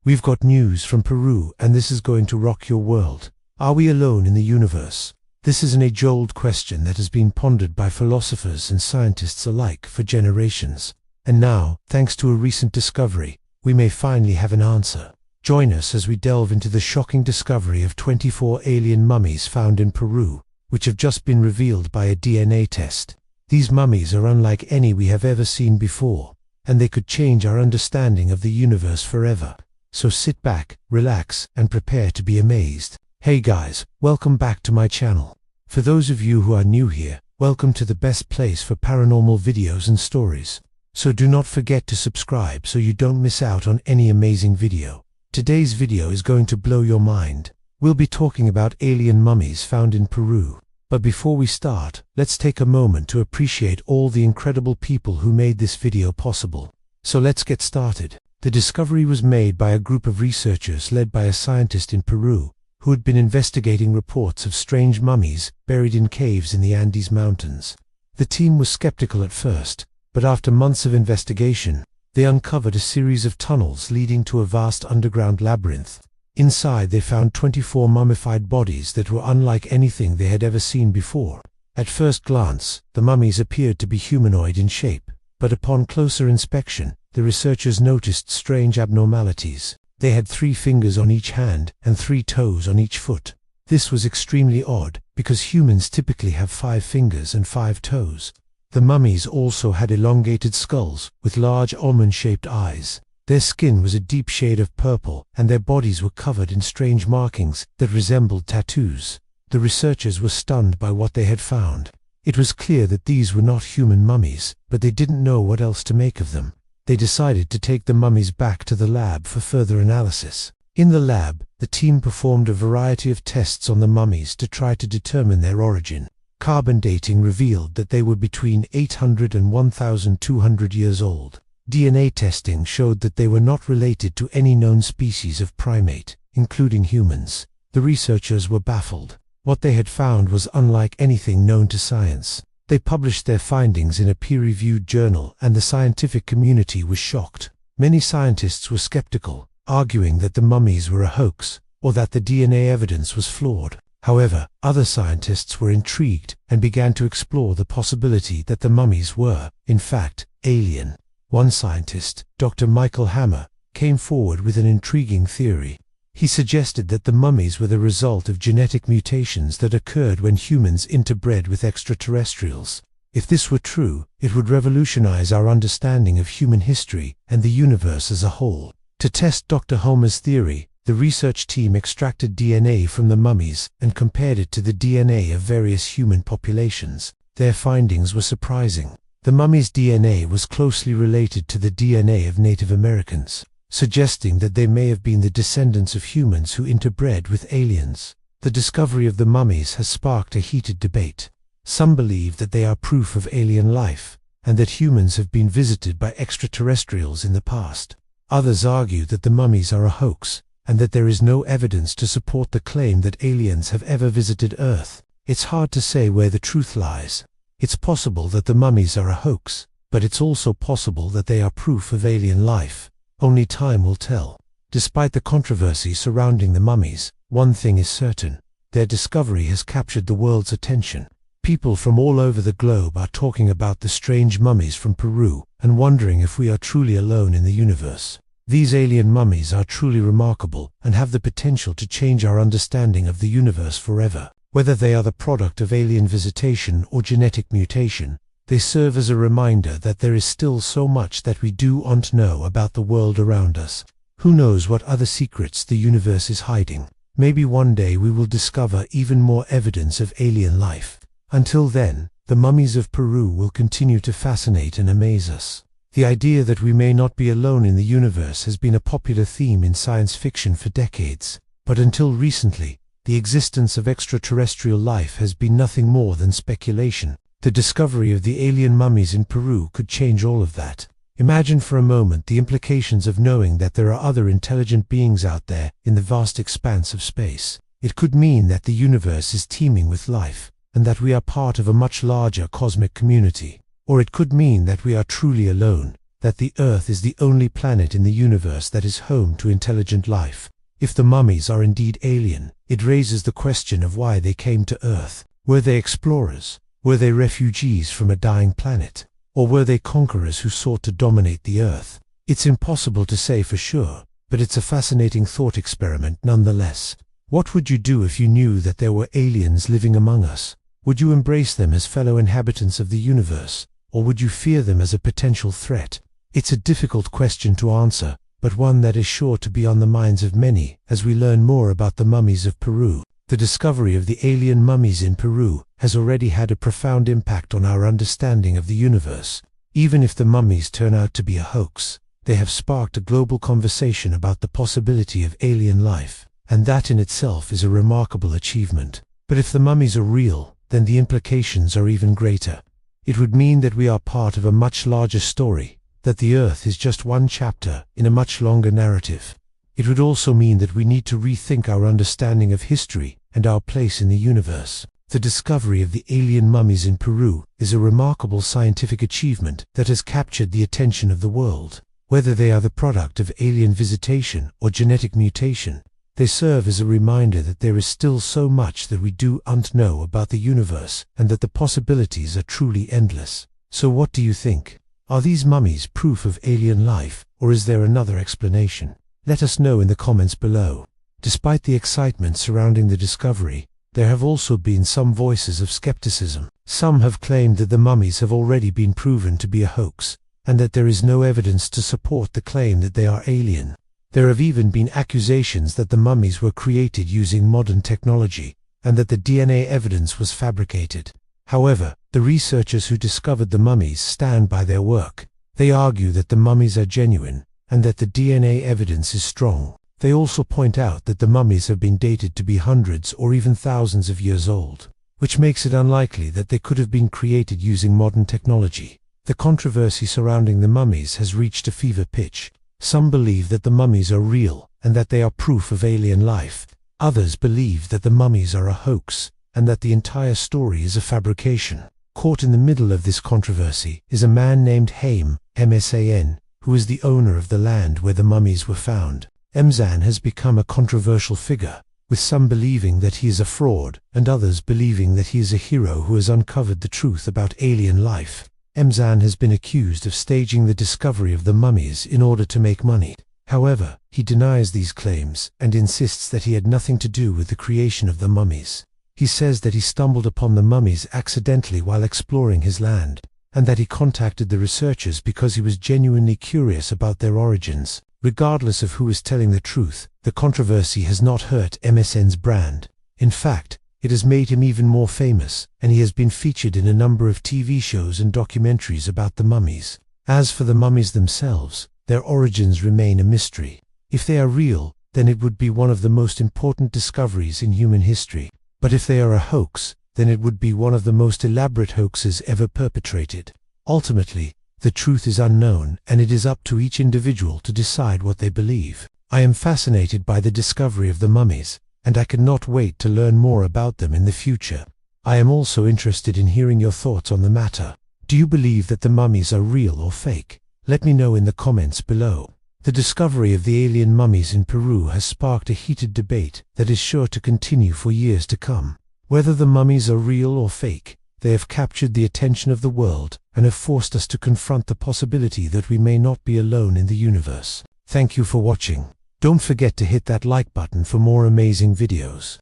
We've got news from Peru, and this is going to rock your world. Are we alone in the universe? This is an age-old question that has been pondered by philosophers and scientists alike for generations. And now, thanks to a recent discovery, we may finally have an answer. Join us as we delve into the shocking discovery of 24 alien mummies found in Peru, which have just been revealed by a DNA test. These mummies are unlike any we have ever seen before, and they could change our understanding of the universe forever. So sit back, relax, and prepare to be amazed. Hey guys, welcome back to my channel. For those of you who are new here, welcome to the best place for paranormal videos and stories. So do not forget to subscribe so you don't miss out on any amazing video. Today's video is going to blow your mind. We'll be talking about alien mummies found in Peru. But before we start, let's take a moment to appreciate all the incredible people who made this video possible. So let's get started. The discovery was made by a group of researchers led by a scientist in Peru, who had been investigating reports of strange mummies buried in caves in the Andes Mountains. The team was skeptical at first, but after months of investigation, they uncovered a series of tunnels leading to a vast underground labyrinth. Inside they found 24 mummified bodies that were unlike anything they had ever seen before. At first glance, the mummies appeared to be humanoid in shape, but upon closer inspection, the researchers noticed strange abnormalities. They had 3 fingers on each hand and 3 toes on each foot. This was extremely odd, because humans typically have 5 fingers and 5 toes. The mummies also had elongated skulls with large almond-shaped eyes. Their skin was a deep shade of purple, and their bodies were covered in strange markings that resembled tattoos. The researchers were stunned by what they had found. It was clear that these were not human mummies, but they didn't know what else to make of them. They decided to take the mummies back to the lab for further analysis. In the lab, the team performed a variety of tests on the mummies to try to determine their origin. Carbon dating revealed that they were between 800 and 1,200 years old. DNA testing showed that they were not related to any known species of primate, including humans. The researchers were baffled. What they had found was unlike anything known to science. They published their findings in a peer-reviewed journal, and the scientific community was shocked. Many scientists were skeptical, arguing that the mummies were a hoax, or that the DNA evidence was flawed. However, other scientists were intrigued and began to explore the possibility that the mummies were, in fact, alien. One scientist, Dr. Michael Hammer, came forward with an intriguing theory. He suggested that the mummies were the result of genetic mutations that occurred when humans interbred with extraterrestrials. If this were true, it would revolutionize our understanding of human history and the universe as a whole. To test Dr. Hammer's theory, the research team extracted DNA from the mummies and compared it to the DNA of various human populations. Their findings were surprising. The mummies' DNA was closely related to the DNA of Native Americans, suggesting that they may have been the descendants of humans who interbred with aliens. The discovery of the mummies has sparked a heated debate. Some believe that they are proof of alien life, and that humans have been visited by extraterrestrials in the past. Others argue that the mummies are a hoax, and that there is no evidence to support the claim that aliens have ever visited Earth. It's hard to say where the truth lies. It's possible that the mummies are a hoax, but it's also possible that they are proof of alien life. Only time will tell. Despite the controversy surrounding the mummies, one thing is certain: their discovery has captured the world's attention. People from all over the globe are talking about the strange mummies from Peru and wondering if we are truly alone in the universe. These alien mummies are truly remarkable and have the potential to change our understanding of the universe forever. Whether they are the product of alien visitation or genetic mutation, they serve as a reminder that there is still so much that we do not know about the world around us. Who knows what other secrets the universe is hiding? Maybe one day we will discover even more evidence of alien life. Until then, the mummies of Peru will continue to fascinate and amaze us. The idea that we may not be alone in the universe has been a popular theme in science fiction for decades, but until recently, the existence of extraterrestrial life has been nothing more than speculation. The discovery of the alien mummies in Peru could change all of that. Imagine for a moment the implications of knowing that there are other intelligent beings out there in the vast expanse of space. It could mean that the universe is teeming with life, and that we are part of a much larger cosmic community. Or it could mean that we are truly alone, that the Earth is the only planet in the universe that is home to intelligent life. If the mummies are indeed alien, it raises the question of why they came to Earth. Were they explorers? Were they refugees from a dying planet? Or were they conquerors who sought to dominate the Earth? It's impossible to say for sure, but it's a fascinating thought experiment nonetheless. What would you do if you knew that there were aliens living among us? Would you embrace them as fellow inhabitants of the universe, or would you fear them as a potential threat? It's a difficult question to answer, but one that is sure to be on the minds of many as we learn more about the mummies of Peru. The discovery of the alien mummies in Peru has already had a profound impact on our understanding of the universe. Even if the mummies turn out to be a hoax, they have sparked a global conversation about the possibility of alien life, and that in itself is a remarkable achievement. But if the mummies are real, then the implications are even greater. It would mean that we are part of a much larger story, that the Earth is just one chapter in a much longer narrative. It would also mean that we need to rethink our understanding of history and our place in the universe. The discovery of the alien mummies in Peru is a remarkable scientific achievement that has captured the attention of the world. Whether they are the product of alien visitation or genetic mutation, they serve as a reminder that there is still so much that we don't know about the universe and that the possibilities are truly endless. So what do you think? Are these mummies proof of alien life, or is there another explanation? Let us know in the comments below. Despite the excitement surrounding the discovery, there have also been some voices of skepticism. Some have claimed that the mummies have already been proven to be a hoax, and that there is no evidence to support the claim that they are alien. There have even been accusations that the mummies were created using modern technology, and that the DNA evidence was fabricated. However, the researchers who discovered the mummies stand by their work. They argue that the mummies are genuine, and that the DNA evidence is strong. They also point out that the mummies have been dated to be hundreds or even thousands of years old, which makes it unlikely that they could have been created using modern technology. The controversy surrounding the mummies has reached a fever pitch. Some believe that the mummies are real and that they are proof of alien life. Others believe that the mummies are a hoax and that the entire story is a fabrication. Caught in the middle of this controversy is a man named Haim, Msan, who is the owner of the land where the mummies were found. Msan has become a controversial figure, with some believing that he is a fraud and others believing that he is a hero who has uncovered the truth about alien life. Msan has been accused of staging the discovery of the mummies in order to make money. However, he denies these claims and insists that he had nothing to do with the creation of the mummies. He says that he stumbled upon the mummies accidentally while exploring his land, and that he contacted the researchers because he was genuinely curious about their origins. Regardless of who is telling the truth, the controversy has not hurt Msan's brand. In fact, it has made him even more famous, and he has been featured in a number of TV shows and documentaries about the mummies. As for the mummies themselves, their origins remain a mystery. If they are real, then it would be one of the most important discoveries in human history. But if they are a hoax, then it would be one of the most elaborate hoaxes ever perpetrated. Ultimately, the truth is unknown, and it is up to each individual to decide what they believe. I am fascinated by the discovery of the mummies, and I cannot wait to learn more about them in the future. I am also interested in hearing your thoughts on the matter. Do you believe that the mummies are real or fake? Let me know in the comments below. The discovery of the alien mummies in Peru has sparked a heated debate that is sure to continue for years to come. Whether the mummies are real or fake, they have captured the attention of the world and have forced us to confront the possibility that we may not be alone in the universe. Thank you for watching. Don't forget to hit that like button for more amazing videos.